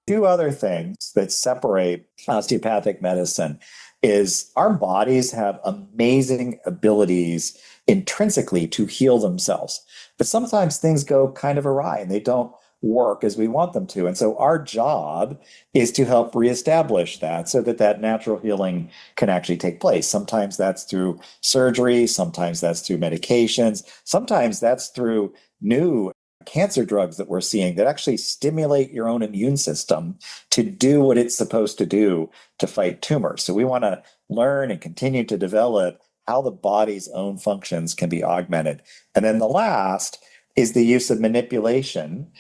Two other things that separate osteopathic medicine is our bodies have amazing abilities intrinsically to heal themselves. But sometimes things go kind of awry and they don't work as we want them to. And so our job is to help reestablish that so that that natural healing can actually take place. Sometimes that's through surgery, sometimes that's through medications, sometimes that's through new cancer drugs that we're seeing that actually stimulate your own immune system to do what it's supposed to do to fight tumors. So we want to learn and continue to develop how the body's own functions can be augmented. And then the last is the use of manipulation,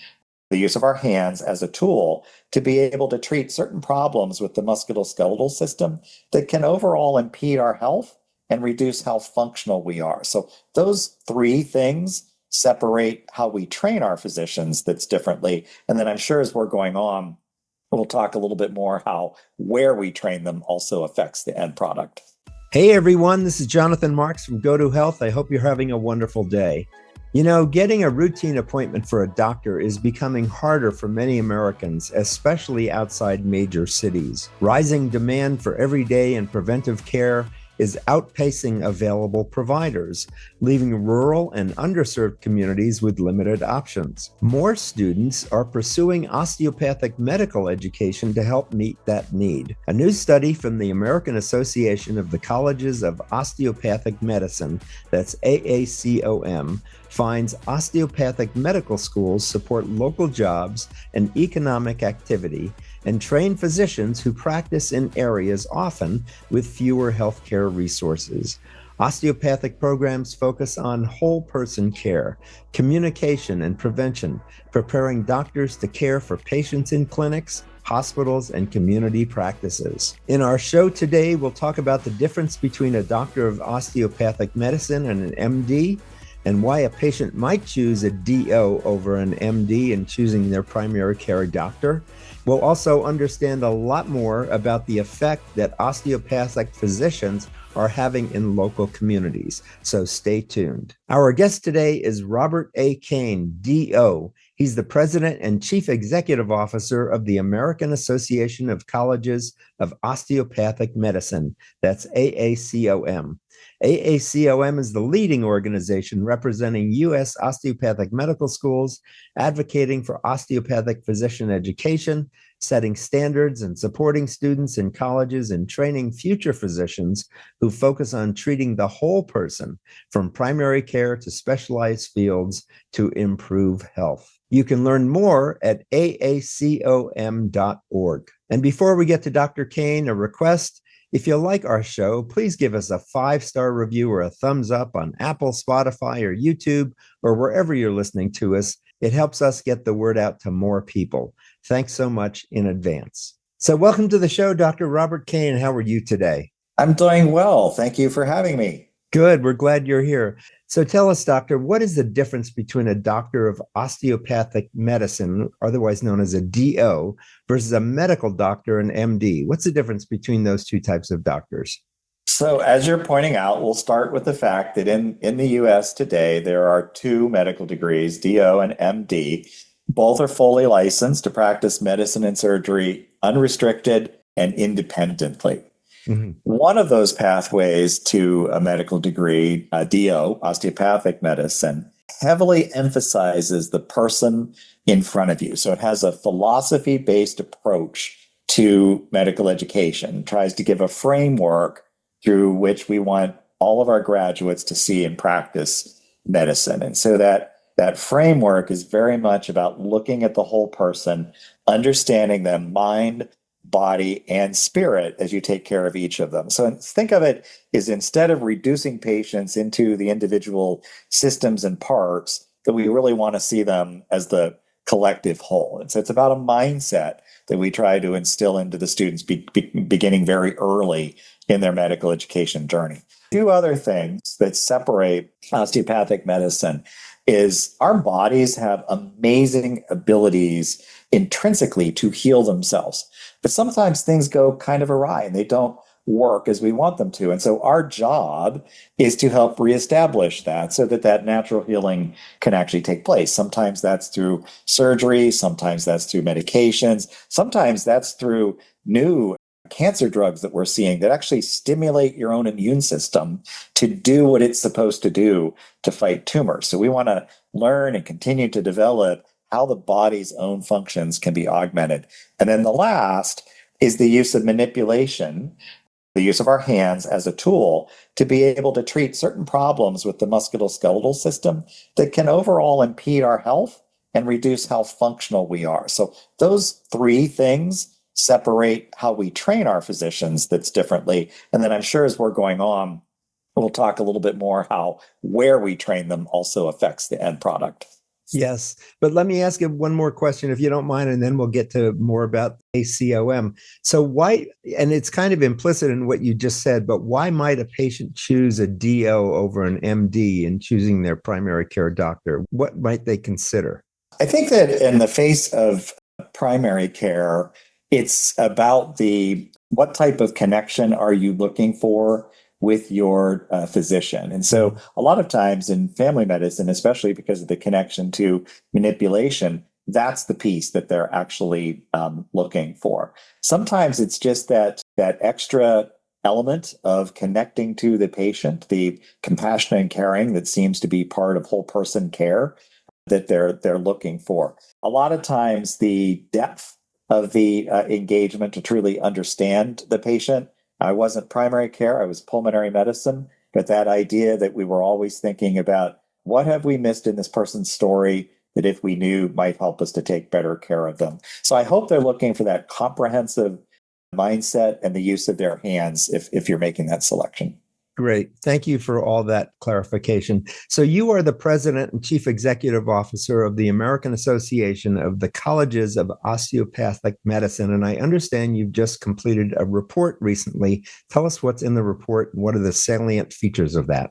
the use of our hands as a tool to be able to treat certain problems with the musculoskeletal system that can overall impede our health and reduce how functional we are. So those three things separate how we train our physicians that's differently. And then I'm sure as we're going on, we'll talk a little bit more how where we train them also affects the end product. Hey everyone, this is Jonathan Marx from GoToHealth. I hope you're having a wonderful day. You know, getting a routine appointment for a doctor is becoming harder for many Americans, especially outside major cities. Rising demand for everyday and preventive care is outpacing available providers, leaving rural and underserved communities with limited options. More students are pursuing osteopathic medical education to help meet that need. A new study from the American Association of the Colleges of Osteopathic Medicine, that's AACOM, finds osteopathic medical schools support local jobs and economic activity and train physicians who practice in areas often with fewer healthcare resources. Osteopathic programs focus on whole person care, communication, and prevention, preparing doctors to care for patients in clinics, hospitals, and community practices. In our show today, we'll talk about the difference between a doctor of osteopathic medicine and an MD, and why a patient might choose a DO over an MD in choosing their primary care doctor. We'll also understand a lot more about the effect that osteopathic physicians are having in local communities, so stay tuned. Our guest today is Robert A. Cain, DO. He's the president and chief executive officer of the American Association of Colleges of Osteopathic Medicine, that's AACOM. AACOM is the leading organization representing U.S. osteopathic medical schools, advocating for osteopathic physician education, setting standards and supporting students in colleges and training future physicians who focus on treating the whole person from primary care to specialized fields to improve health. You can learn more at aacom.org. And before we get to Dr. Cain, a request. If you like our show, please give us a 5-star review or a thumbs up on Apple, Spotify, or YouTube, or wherever you're listening to us. It helps us get the word out to more people. Thanks so much in advance. So welcome to the show, Dr. Robert Cain. How are you today? I'm doing well. Thank you for having me. Good. We're glad you're here. So tell us, doctor, what is the difference between a doctor of osteopathic medicine, otherwise known as a DO, versus a medical doctor, an MD? What's the difference between those two types of doctors? So as you're pointing out, we'll start with the fact that in the US today, there are two medical degrees, DO and MD. Both are fully licensed to practice medicine and surgery unrestricted and independently. Mm-hmm. One of those pathways to a medical degree, DO, osteopathic medicine, heavily emphasizes the person in front of you. So it has a philosophy-based approach to medical education, tries to give a framework through which we want all of our graduates to see and practice medicine. And so that framework is very much about looking at the whole person, understanding them, mind, body, and spirit as you take care of each of them. So think of it as instead of reducing patients into the individual systems and parts, that we really want to see them as the collective whole. And so it's about a mindset that we try to instill into the students beginning very early in their medical education journey. Two other things that separate osteopathic medicine is our bodies have amazing abilities intrinsically to heal themselves. But sometimes things go kind of awry and they don't work as we want them to. And so our job is to help reestablish that so that that natural healing can actually take place. Sometimes that's through surgery, sometimes that's through medications, sometimes that's through new cancer drugs that we're seeing that actually stimulate your own immune system to do what it's supposed to do to fight tumors. So we want to learn and continue to develop how the body's own functions can be augmented. And then the last is the use of manipulation, the use of our hands as a tool to be able to treat certain problems with the musculoskeletal system that can overall impede our health and reduce how functional we are. So those three things separate how we train our physicians that's differently. And then I'm sure as we're going on, we'll talk a little bit more how where we train them also affects the end product. Yes. But let me ask you one more question, if you don't mind, and then we'll get to more about AACOM. So why, and it's kind of implicit in what you just said, but why might a patient choose a DO over an MD in choosing their primary care doctor? What might they consider? I think that in the face of primary care, it's about what type of connection are you looking for with your physician. And so a lot of times in family medicine, especially because of the connection to manipulation, that's the piece that they're actually looking for. Sometimes it's just that extra element of connecting to the patient, the compassion and caring that seems to be part of whole person care that they're looking for. A lot of times the depth of the engagement to truly understand the patient. I wasn't primary care, I was pulmonary medicine, but that idea that we were always thinking about what have we missed in this person's story that if we knew might help us to take better care of them. So I hope they're looking for that comprehensive mindset and the use of their hands if you're making that selection. Great. Thank you for all that clarification. So you are the president and chief executive officer of the American Association of the Colleges of Osteopathic Medicine. And I understand you've just completed a report recently. Tell us what's in the report and what are the salient features of that?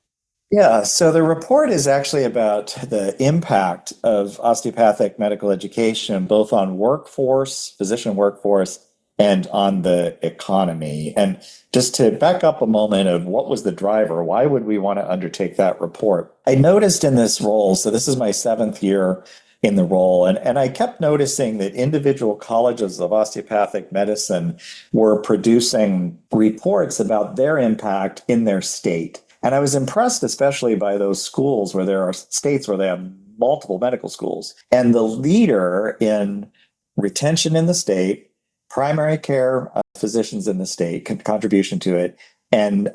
Yeah, so the report is actually about the impact of osteopathic medical education, both on workforce, physician workforce, and on the economy. And just to back up a moment of what was the driver, why would we want to undertake that report? I noticed in this role, so this is my 7th year in the role, and I kept noticing that individual colleges of osteopathic medicine were producing reports about their impact in their state. And I was impressed especially by those schools where there are states where they have multiple medical schools. And the leader in retention in the state, primary care physicians in the state, contribution to it, and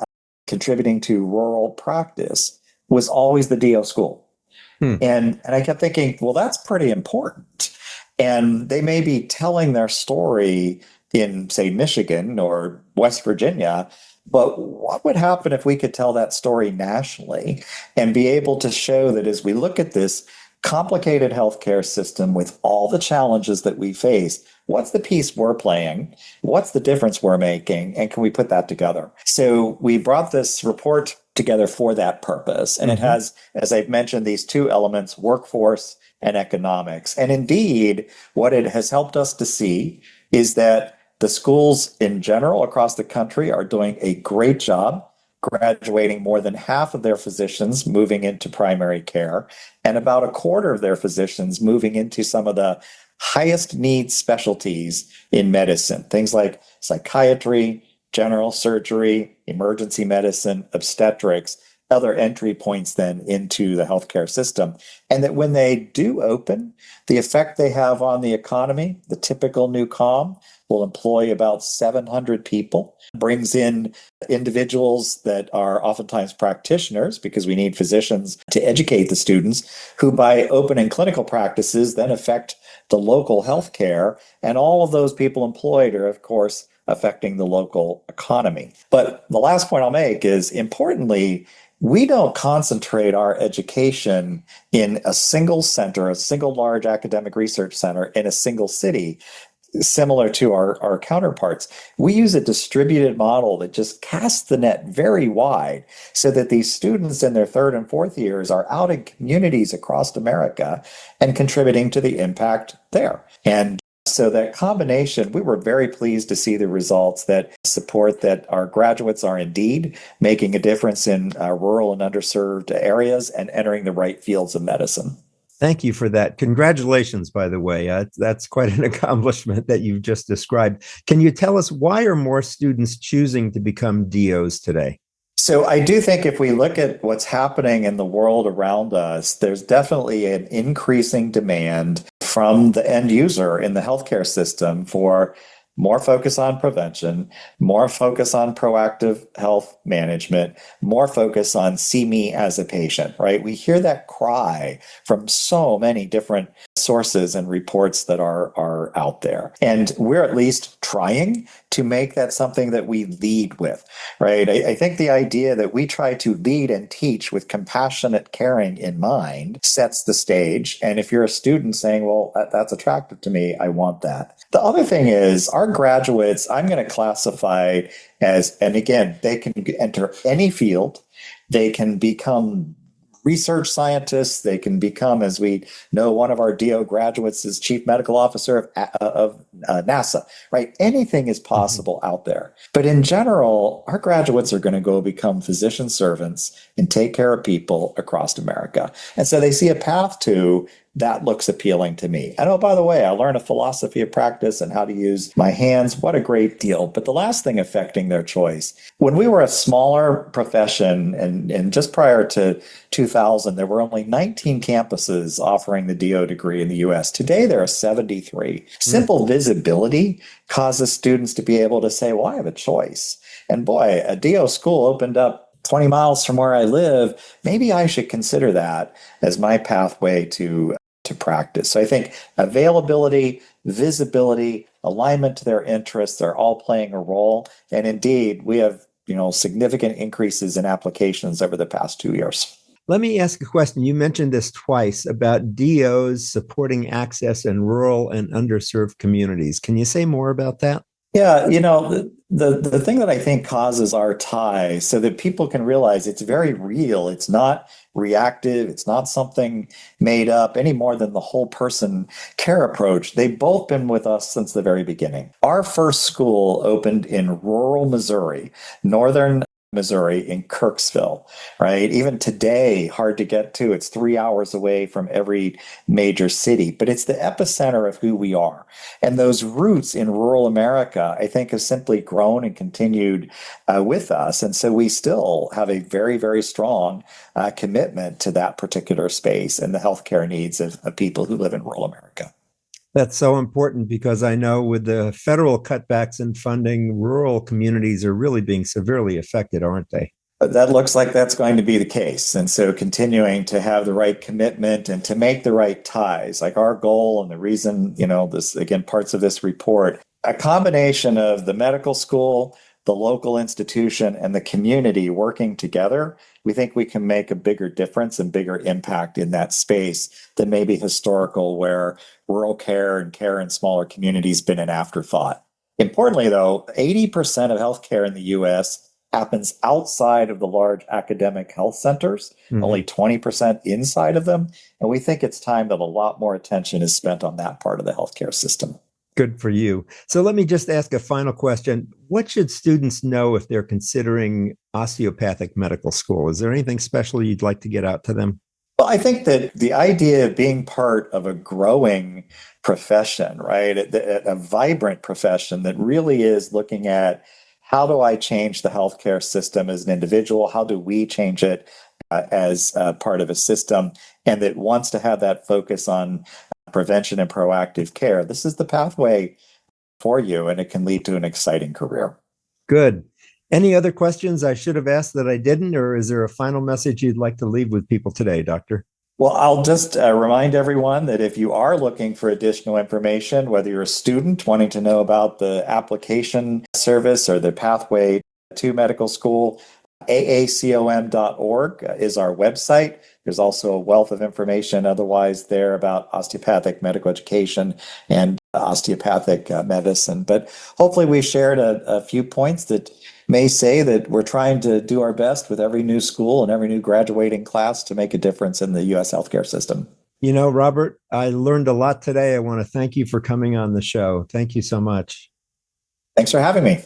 contributing to rural practice was always the DO school. And I kept thinking, well, that's pretty important. And they may be telling their story in, say, Michigan or West Virginia, but what would happen if we could tell that story nationally and be able to show that as we look at this complicated healthcare system with all the challenges that we face, what's the piece we're playing? What's the difference we're making? And can we put that together? So we brought this report together for that purpose. And it has, as I've mentioned, these two elements, workforce and economics. And indeed, what it has helped us to see is that the schools in general across the country are doing a great job graduating more than half of their physicians moving into primary care, and about a quarter of their physicians moving into some of the highest need specialties in medicine, things like psychiatry, general surgery, emergency medicine, obstetrics, other entry points then into the healthcare system. And that when they do open, the effect they have on the economy, the typical new COM will employ about 700 people, brings in individuals that are oftentimes practitioners because we need physicians to educate the students who by opening clinical practices then affect the local healthcare. And all of those people employed are, of course, affecting the local economy. But the last point I'll make is, importantly, we don't concentrate our education in a single center, a single large academic research center in a single city, similar to our counterparts. We use a distributed model that just casts the net very wide so that these students in their 3rd and 4th years are out in communities across America and contributing to the impact there. And So that combination, we were very pleased to see the results that support that our graduates are indeed making a difference in rural and underserved areas and entering the right fields of medicine. Thank you for that. Congratulations, by the way. That's quite an accomplishment that you've just described. Can you tell us why are more students choosing to become DOs today? So I do think if we look at what's happening in the world around us, there's definitely an increasing demand from the end user in the healthcare system for more focus on prevention, more focus on proactive health management, more focus on see me as a patient, right? We hear that cry from so many different sources and reports that are out there. And we're at least trying to make that something that we lead with, right? I think the idea that we try to lead and teach with compassionate caring in mind sets the stage. And if you're a student saying, well, that's attractive to me, I want that. The other thing is our graduates, I'm going to classify as, and again, they can enter any field. They can become research scientists. They can become, as we know, one of our DO graduates is chief medical officer of NASA, right? Anything is possible out there. But in general, our graduates are going to go become physician servants and take care of people across America. And so they see a path to that looks appealing to me. And oh, by the way, I learned a philosophy of practice and how to use my hands. What a great deal. But the last thing affecting their choice, when we were a smaller profession and just prior to 2000, there were only 19 campuses offering the DO degree in the US. Today, there are 73. Simple visibility causes students to be able to say, well, I have a choice. And boy, a DO school opened up 20 miles from where I live. Maybe I should consider that as my pathway to practice. So I think availability, visibility, alignment to their interests are all playing a role. And indeed, we have, significant increases in applications over the past 2 years. Let me ask a question. You mentioned this twice about DOs supporting access in rural and underserved communities. Can you say more about that? Yeah, the thing that I think causes our tie so that people can realize it's very real. It's not reactive. It's not something made up any more than the whole person care approach. They've both been with us since the very beginning. Our first school opened in rural Missouri, northern Missouri in Kirksville, right? Even today, hard to get to. It's 3 hours away from every major city, but it's the epicenter of who we are. And those roots in rural America, I think, have simply grown and continued with us. And so we still have a very, very strong commitment to that particular space and the healthcare needs of people who live in rural America. That's so important because I know with the federal cutbacks in funding, rural communities are really being severely affected, aren't they? That looks like that's going to be the case. And so continuing to have the right commitment and to make the right ties, like our goal and the reason, this, again, parts of this report, a combination of the medical school, the local institution, and the community working together, we think we can make a bigger difference and bigger impact in that space than maybe historical, where rural care and care in smaller communities been an afterthought. Importantly, though, 80% of healthcare in the US happens outside of the large academic health centers, only 20% inside of them. And we think it's time that a lot more attention is spent on that part of the healthcare system. Good for you. So let me just ask a final question. What should students know if they're considering osteopathic medical school? Is there anything special you'd like to get out to them? Well, I think that the idea of being part of a growing profession, right, a vibrant profession that really is looking at how do I change the healthcare system as an individual? How do we change it as part of a system? And that wants to have that focus on prevention and proactive care. This is the pathway for you, and it can lead to an exciting career. Good. Any other questions I should have asked that I didn't, or is there a final message you'd like to leave with people today, Doctor? Well, I'll just remind everyone that if you are looking for additional information, whether you're a student wanting to know about the application service or the pathway to medical school, AACOM.org is our website. There's also a wealth of information otherwise there about osteopathic medical education and osteopathic medicine. But hopefully we shared a few points that may say that we're trying to do our best with every new school and every new graduating class to make a difference in the U.S. healthcare system. You know, Robert, I learned a lot today. I want to thank you for coming on the show. Thank you so much. Thanks for having me.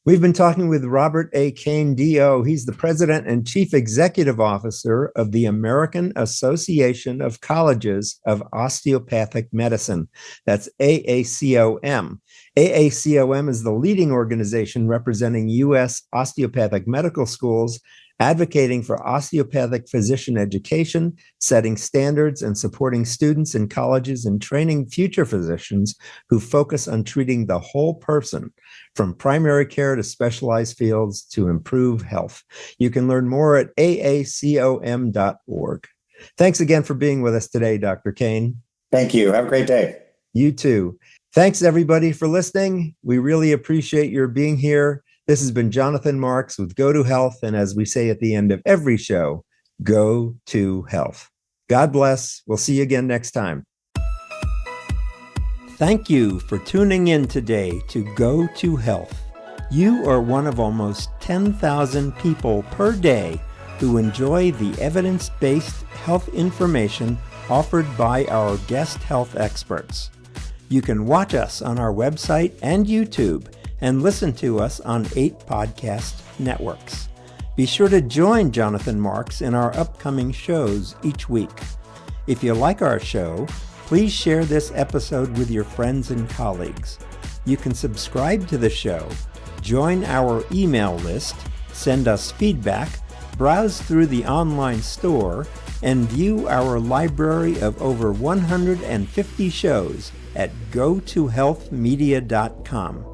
We've been talking with Robert A. Cain, DO. He's the president and chief executive officer of the American Association of Colleges of Osteopathic Medicine. That's AACOM. AACOM is the leading organization representing U.S. osteopathic medical schools, advocating for osteopathic physician education, setting standards, and supporting students in colleges and training future physicians who focus on treating the whole person, from primary care to specialized fields, to improve health. You can learn more at aacom.org. Thanks again for being with us today, Dr. Cain. Thank you. Have a great day. You too. Thanks, everybody, for listening. We really appreciate your being here. This has been Jonathan Marx with GoToHealth, and as we say at the end of every show, go to health. God bless. We'll see you again next time. Thank you for tuning in today to Go to Health. You are one of almost 10,000 people per day who enjoy the evidence-based health information offered by our guest health experts. You can watch us on our website and YouTube and listen to us on 8 podcast networks. Be sure to join Jonathan Marx in our upcoming shows each week. If you like our show, please share this episode with your friends and colleagues. You can subscribe to the show, join our email list, send us feedback, browse through the online store, and view our library of over 150 shows at GoToHealthMedia.com.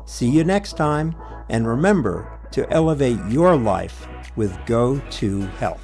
See you next time, and remember to elevate your life with Go to Health.